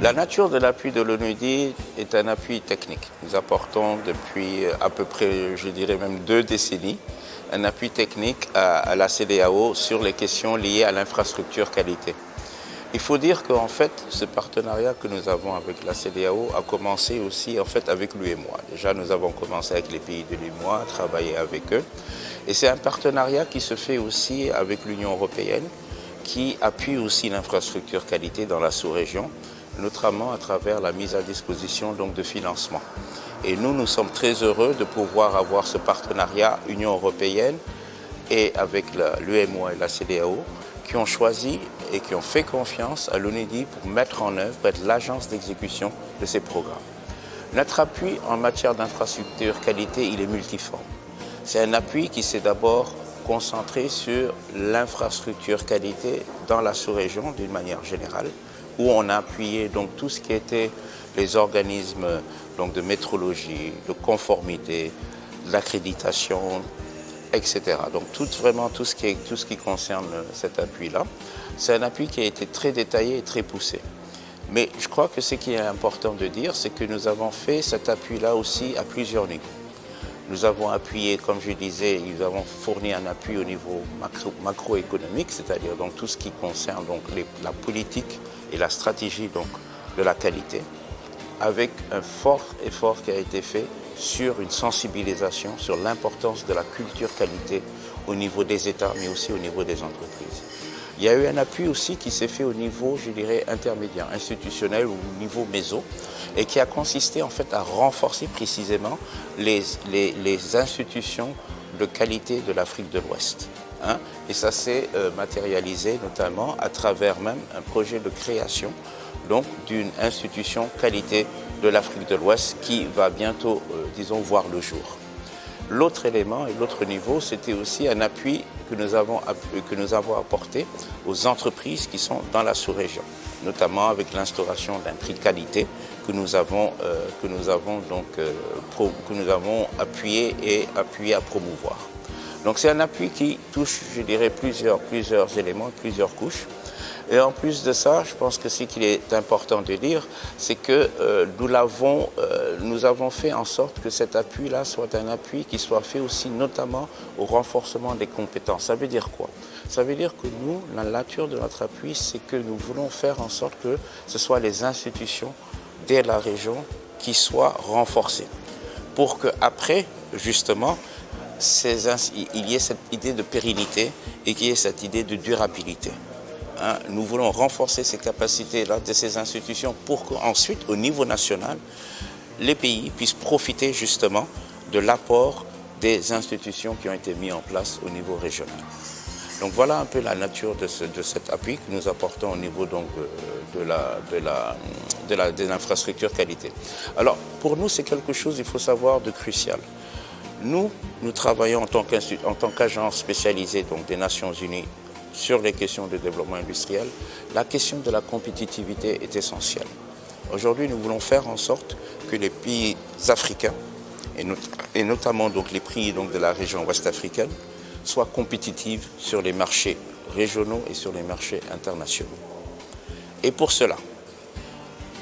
La nature de l'appui de l'ONUDI est un appui technique. Nous apportons depuis à peu près, je dirais même 2 décennies, un appui technique à la CEDEAO sur les questions liées à l'infrastructure qualité. Il faut dire qu'en fait, ce partenariat que nous avons avec la CEDEAO a commencé aussi en fait avec l'UEMOA. Déjà, nous avons commencé avec les pays de l'UEMOA, à travailler avec eux. Et c'est un partenariat qui se fait aussi avec l'Union européenne, qui appuie aussi l'infrastructure qualité dans la sous-région, notamment à travers la mise à disposition donc, de financement. Et nous sommes très heureux de pouvoir avoir ce partenariat Union européenne et avec l'UEMOA et la CEDEAO qui ont choisi et qui ont fait confiance à l'ONUDI pour mettre en œuvre, pour être l'agence d'exécution de ces programmes. Notre appui en matière d'infrastructure qualité, il est multiforme. C'est un appui qui s'est d'abord concentré sur l'infrastructure qualité dans la sous-région d'une manière générale, où on a appuyé donc tout ce qui était les organismes donc de métrologie, de conformité, de l'accréditation, etc. Donc vraiment tout ce qui concerne cet appui-là. C'est un appui qui a été très détaillé et très poussé. Mais je crois que ce qui est important de dire, c'est que nous avons fait cet appui-là aussi à plusieurs niveaux. Nous avons appuyé, comme je disais, nous avons fourni un appui au niveau macroéconomique, c'est-à-dire donc tout ce qui concerne donc la politique et la stratégie donc de la qualité, avec un fort effort qui a été fait sur une sensibilisation sur l'importance de la culture qualité au niveau des États, mais aussi au niveau des entreprises. Il y a eu un appui aussi qui s'est fait au niveau, je dirais, intermédiaire, institutionnel ou au niveau méso, et qui a consisté en fait à renforcer précisément les institutions de qualité de l'Afrique de l'Ouest. Et ça s'est matérialisé notamment à travers même un projet de création donc d'une institution qualité de l'Afrique de l'Ouest qui va bientôt, disons, voir le jour. L'autre élément et l'autre niveau, c'était aussi un appui que nous avons apporté aux entreprises qui sont dans la sous-région, notamment avec l'instauration d'un prix de qualité que nous avons appuyé à promouvoir. Donc c'est un appui qui touche, je dirais, plusieurs éléments, plusieurs couches. Et en plus de ça, je pense que ce qu'il est important de dire, c'est que nous avons fait en sorte que cet appui-là soit un appui qui soit fait aussi notamment au renforcement des compétences. Ça veut dire quoi? Ça veut dire que nous, la nature de notre appui, c'est que nous voulons faire en sorte que ce soit les institutions de la région qui soient renforcées. Pour qu'après, justement, il y ait cette idée de pérennité et qu'il y ait cette idée de durabilité. Nous voulons renforcer ces capacités-là de ces institutions pour qu'ensuite, au niveau national, les pays puissent profiter justement de l'apport des institutions qui ont été mises en place au niveau régional. Donc voilà un peu la nature de cet appui que nous apportons au niveau donc, de l'infrastructure qualité. Alors pour nous, c'est quelque chose, il faut savoir, de crucial. Nous travaillons en tant qu'agence spécialisée donc, des Nations Unies sur les questions de développement industriel. La question de la compétitivité est essentielle. Aujourd'hui, nous voulons faire en sorte que les pays africains, et notamment donc, les pays donc, de la région ouest africaine, soient compétitifs sur les marchés régionaux et sur les marchés internationaux. Et pour cela,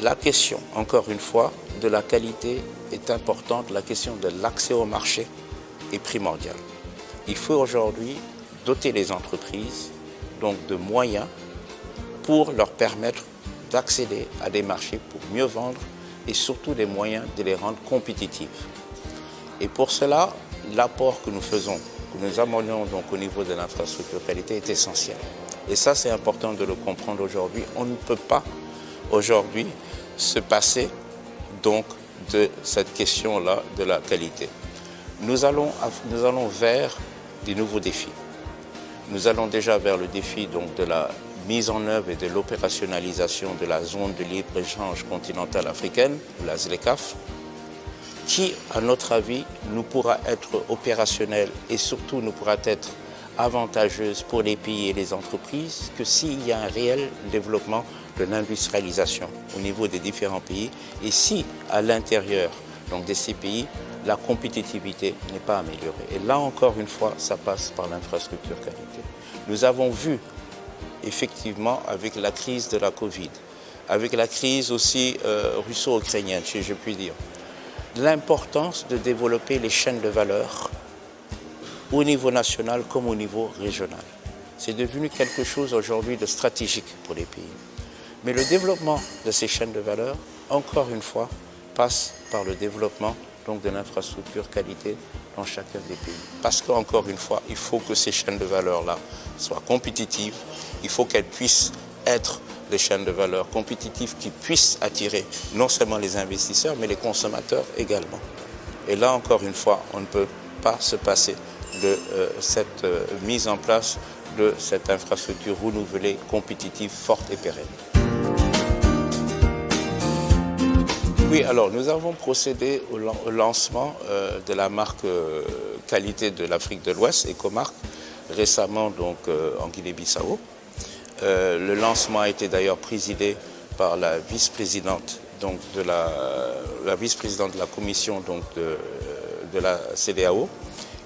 la question, encore une fois, de la qualité est importante. La question de l'accès au marché est primordiale. Il faut aujourd'hui doter les entreprises donc, de moyens pour leur permettre d'accéder à des marchés pour mieux vendre et surtout des moyens de les rendre compétitifs. Et pour cela, l'apport que nous faisons, que nous amenons donc au niveau de l'infrastructure qualité est essentiel. Et ça, c'est important de le comprendre aujourd'hui. On ne peut pas aujourd'hui se passer donc de cette question-là de la qualité. Nous allons vers des nouveaux défis. Nous allons déjà vers le défi donc, de la mise en œuvre et de l'opérationnalisation de la zone de libre-échange continentale africaine, la ZLECAf, qui, à notre avis, nous pourra être opérationnelle et surtout nous pourra être avantageuse pour les pays et les entreprises que s'il y a un réel développement de l'industrialisation au niveau des différents pays et si, à l'intérieur donc, de ces pays, la compétitivité n'est pas améliorée. Et là, encore une fois, ça passe par l'infrastructure qualité. Nous avons vu, effectivement, avec la crise de la Covid, avec la crise aussi russo-ukrainienne, si je puis dire, l'importance de développer les chaînes de valeur au niveau national comme au niveau régional. C'est devenu quelque chose aujourd'hui de stratégique pour les pays. Mais le développement de ces chaînes de valeur, encore une fois, passe par le développement donc, de l'infrastructure qualité dans chacun des pays. Parce qu'encore une fois, il faut que ces chaînes de valeur-là soient compétitives, il faut qu'elles puissent être des chaînes de valeur compétitives qui puissent attirer non seulement les investisseurs, mais les consommateurs également. Et là, encore une fois, on ne peut pas se passer de cette mise en place de cette infrastructure renouvelée, compétitive, forte et pérenne. Oui, alors nous avons procédé au lancement de la marque qualité de l'Afrique de l'Ouest, Ecomark, récemment donc en Guinée-Bissau. Le lancement a été d'ailleurs présidé par la vice-présidente donc de la vice-présidente de la commission donc de la CEDEAO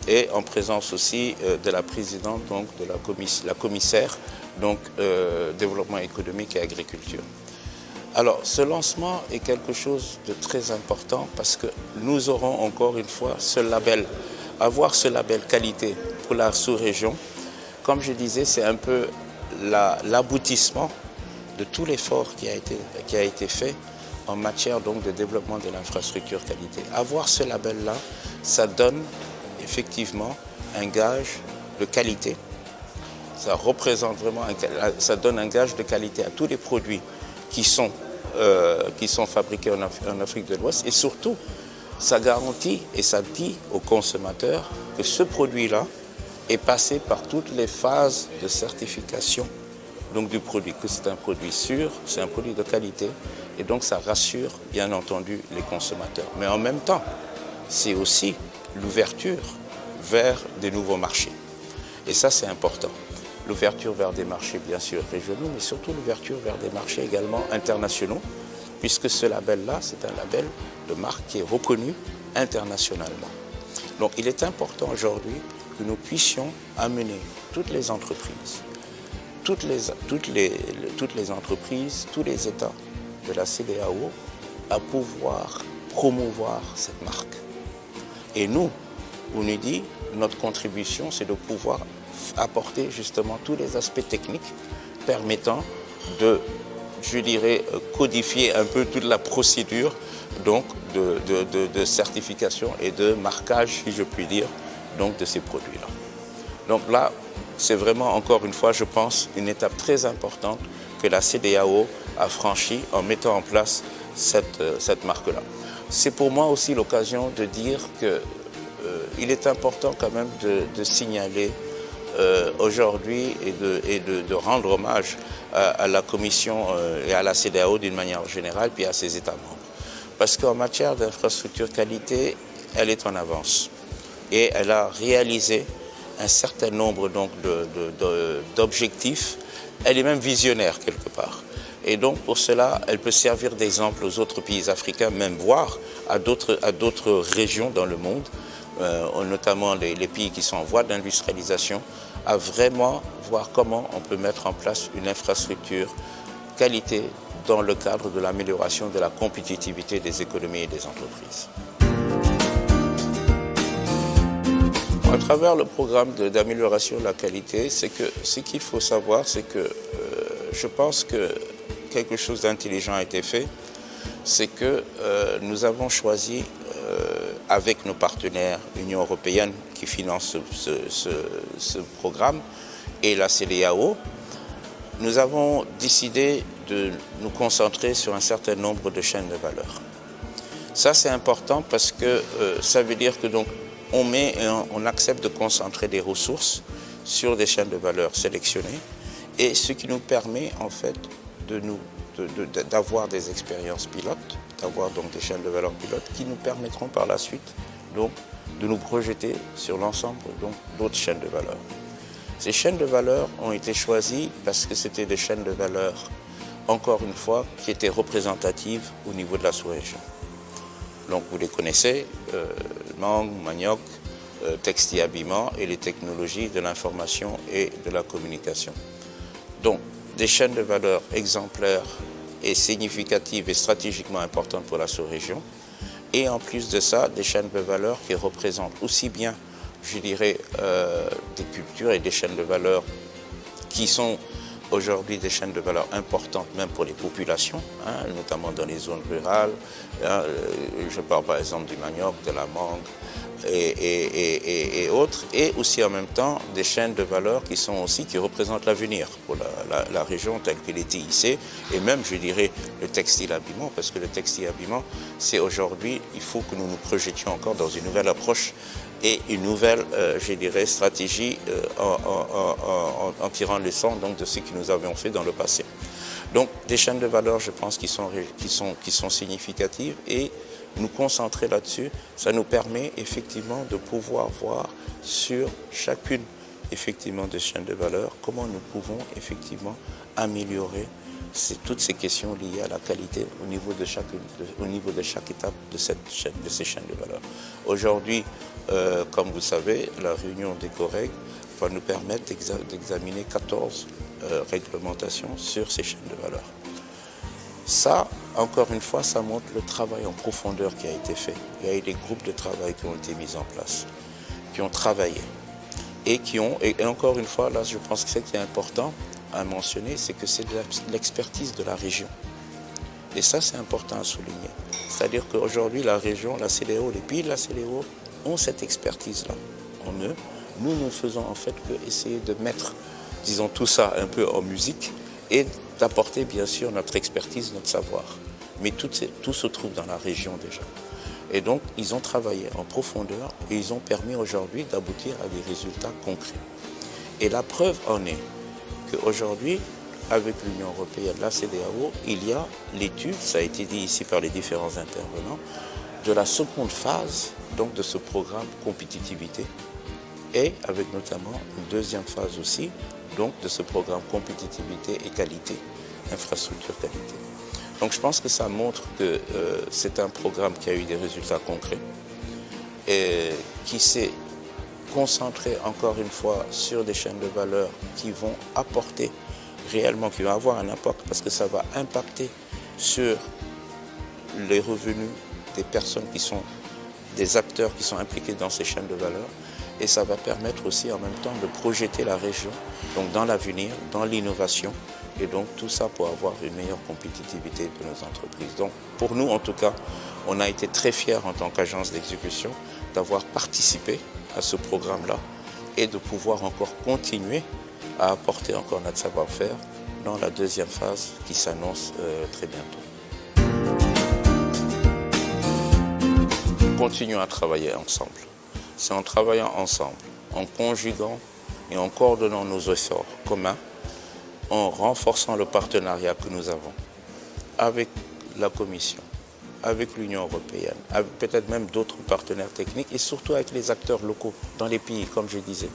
et en présence aussi de la présidente donc de la commissaire donc développement économique et agriculture. Alors, ce lancement est quelque chose de très important parce que nous aurons encore une fois ce label, avoir ce label qualité pour la sous-région. Comme je disais, c'est un peu l'aboutissement de tout l'effort qui a été fait en matière donc de développement de l'infrastructure qualité. Avoir ce label-là, ça donne effectivement un gage de qualité. Ça représente vraiment, ça donne un gage de qualité à tous les produits qui sont fabriqués en Afrique de l'Ouest et surtout, ça garantit et ça dit aux consommateurs que ce produit-là est passé par toutes les phases de certification donc, du produit, que c'est un produit sûr, c'est un produit de qualité et donc ça rassure bien entendu les consommateurs. Mais en même temps, c'est aussi l'ouverture vers des nouveaux marchés et ça c'est important. L'ouverture vers des marchés bien sûr régionaux, mais surtout l'ouverture vers des marchés également internationaux, puisque ce label-là, c'est un label de marque qui est reconnu internationalement. Donc il est important aujourd'hui que nous puissions amener toutes les entreprises, toutes les entreprises, tous les États de la CEDEAO à pouvoir promouvoir cette marque. Et nous, UNIDI, notre contribution, c'est de pouvoir apporter justement tous les aspects techniques permettant de, je dirais, codifier un peu toute la procédure donc, de certification et de marquage, si je puis dire, donc, de ces produits-là. Donc là, c'est vraiment, encore une fois, je pense, une étape très importante que la CEDEAO a franchie en mettant en place cette marque-là. C'est pour moi aussi l'occasion de dire qu'il est important quand même de signaler aujourd'hui et de rendre hommage à la Commission et à la CEDEAO d'une manière générale, puis à ses États membres. Parce qu'en matière d'infrastructure qualité, elle est en avance. Et elle a réalisé un certain nombre d'objectifs. Elle est même visionnaire quelque part. Et donc pour cela, elle peut servir d'exemple aux autres pays africains, même voire à d'autres régions dans le monde, notamment les pays qui sont en voie d'industrialisation, à vraiment voir comment on peut mettre en place une infrastructure qualité dans le cadre de l'amélioration de la compétitivité des économies et des entreprises. À travers le programme d'amélioration de la qualité, ce qu'il faut savoir, c'est que je pense que quelque chose d'intelligent a été fait, c'est que nous avons choisi avec nos partenaires, l'Union européenne qui finance ce programme et la CEDEAO, nous avons décidé de nous concentrer sur un certain nombre de chaînes de valeur. Ça c'est important parce que ça veut dire que donc on accepte de concentrer des ressources sur des chaînes de valeur sélectionnées et ce qui nous permet en fait d'avoir des expériences pilotes, d'avoir donc des chaînes de valeur pilotes qui nous permettront par la suite donc de nous projeter sur l'ensemble d'autres chaînes de valeur. Ces chaînes de valeur ont été choisies parce que c'était des chaînes de valeur, encore une fois, qui étaient représentatives au niveau de la sous-région. Donc vous les connaissez, mangue, manioc, textile habillement et les technologies de l'information et de la communication. Donc des chaînes de valeur exemplaires est significative et stratégiquement importante pour la sous-région. Et en plus de ça, des chaînes de valeur qui représentent aussi bien, je dirais, des cultures et des chaînes de valeur qui sont aujourd'hui des chaînes de valeur importantes même pour les populations, notamment dans les zones rurales. Je parle par exemple du manioc, de la mangue et autres. Et aussi en même temps des chaînes de valeur qui représentent l'avenir pour la région telle qu'elle est ici. Et même, je dirais, le textile-habillement, parce que le textile-habillement, c'est aujourd'hui, il faut que nous nous projetions encore dans une nouvelle approche et une nouvelle, je dirais, stratégie en tirant leçon donc, de ce que nous avions fait dans le passé. Donc, des chaînes de valeur, je pense, qui sont significatives et nous concentrer là-dessus, ça nous permet effectivement de pouvoir voir sur chacune effectivement des chaînes de valeur comment nous pouvons effectivement améliorer toutes ces questions liées à la qualité au niveau de chaque étape de ces chaînes de valeur. Aujourd'hui, comme vous le savez, la réunion des COREG va nous permettre d'examiner 14 réglementations sur ces chaînes de valeur. Ça, encore une fois, ça montre le travail en profondeur qui a été fait. Il y a eu des groupes de travail qui ont été mis en place, qui ont travaillé et encore une fois, là, je pense que ce qui est important à mentionner, c'est que c'est de l'expertise de la région. Et ça, c'est important à souligner. C'est-à-dire qu'aujourd'hui, la région, la CEDEAO, les pays de la CEDEAO ont cette expertise-là en eux. Nous ne faisons en fait que essayer de mettre, disons, tout ça un peu en musique et d'apporter bien sûr notre expertise, notre savoir. Mais tout se trouve dans la région déjà. Et donc, ils ont travaillé en profondeur et ils ont permis aujourd'hui d'aboutir à des résultats concrets. Et la preuve en est qu'aujourd'hui, avec l'Union européenne, la CEDEAO, il y a l'étude, ça a été dit ici par les différents intervenants, de la seconde phase donc de ce programme compétitivité et avec notamment une deuxième phase aussi donc de ce programme compétitivité et qualité, infrastructure qualité. Donc je pense que ça montre que c'est un programme qui a eu des résultats concrets et qui s'est concentré encore une fois sur des chaînes de valeur qui vont apporter réellement, qui vont avoir un impact parce que ça va impacter sur les revenus des personnes qui sont des acteurs qui sont impliqués dans ces chaînes de valeur et ça va permettre aussi en même temps de projeter la région donc dans l'avenir, dans l'innovation et donc tout ça pour avoir une meilleure compétitivité de nos entreprises. Donc pour nous en tout cas, on a été très fiers en tant qu'agence d'exécution d'avoir participé à ce programme-là et de pouvoir encore continuer à apporter encore notre savoir-faire dans la deuxième phase qui s'annonce très bientôt. Continuons à travailler ensemble. C'est en travaillant ensemble, en conjuguant et en coordonnant nos efforts communs, en renforçant le partenariat que nous avons avec la Commission, avec l'Union européenne, avec peut-être même d'autres partenaires techniques et surtout avec les acteurs locaux dans les pays, comme je disais.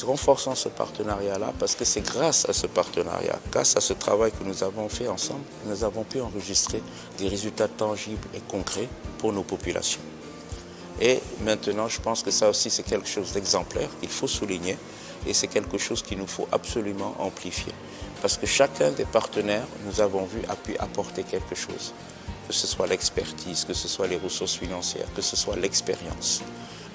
Renforçons ce partenariat-là parce que c'est grâce à ce partenariat, grâce à ce travail que nous avons fait ensemble, que nous avons pu enregistrer des résultats tangibles et concrets pour nos populations. Et maintenant, je pense que ça aussi, c'est quelque chose d'exemplaire qu'il faut souligner et c'est quelque chose qu'il nous faut absolument amplifier. Parce que chacun des partenaires, nous avons vu, a pu apporter quelque chose. Que ce soit l'expertise, que ce soit les ressources financières, que ce soit l'expérience.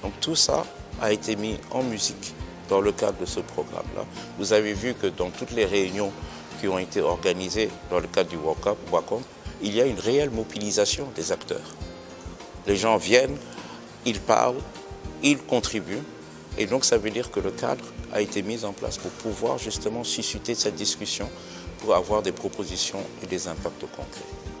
Donc tout ça a été mis en musique dans le cadre de ce programme-là. Vous avez vu que dans toutes les réunions qui ont été organisées dans le cadre du WACOM, il y a une réelle mobilisation des acteurs. Les gens viennent, ils parlent, ils contribuent et donc ça veut dire que le cadre a été mis en place pour pouvoir justement susciter cette discussion pour avoir des propositions et des impacts concrets.